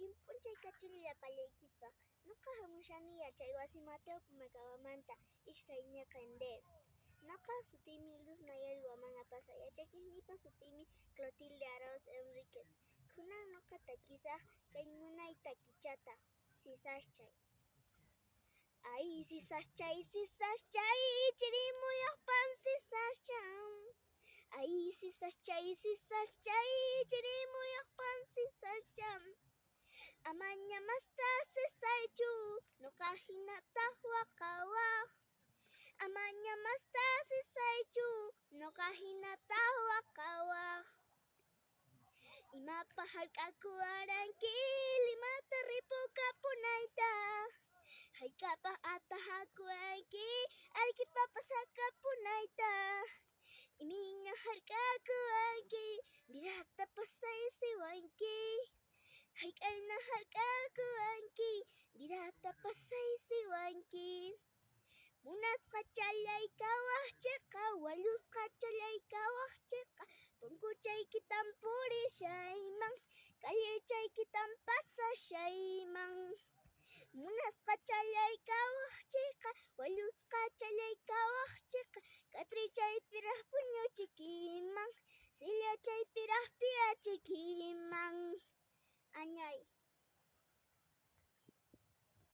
Allim p'unchay kachurilla pallaykispa. Nuqa hamushani yachay wasi Mateo Pumacabamanta ishkay ñeqende. Nuqa sutiymi Luz Nayari Wamanapasa, yachachiknipa sutiymi Clotilde Arauz Enriquez. Kunan nuqa takisaq kay munayta kichata sisaschay. Ay sisaschay sisaschay chirimuyuqpan sisaschan. Ay sisaschay sisaschay chirimuyuqpan sisaschan. Amaña masta sisaychu nuqa hinataq waqawaq. Amaña masta sisaychu nuqa hinataq waqawaq. Imapaq hark'akuwaranki Limata ripukapunayta. Hayk'apaq atajakuwanki Arequipapas hakapunayta. Imiña hark'akuwanki Vidata pasaysiwanki. Hayk'ayna hark'akuwanki Vidata pasaysiwanki. Munasqa challay kawaqchiqa Wallusqa challay kawaqchiqa Punkuchaykitan purishayman Kallichaykitan pasashayman. Munasqa challay kawaqchiqa Wallusqa challay kawaqchiqa Katrichaypiraq puñuchikiman Sillachaypiraq tiyachiykiman. Añay.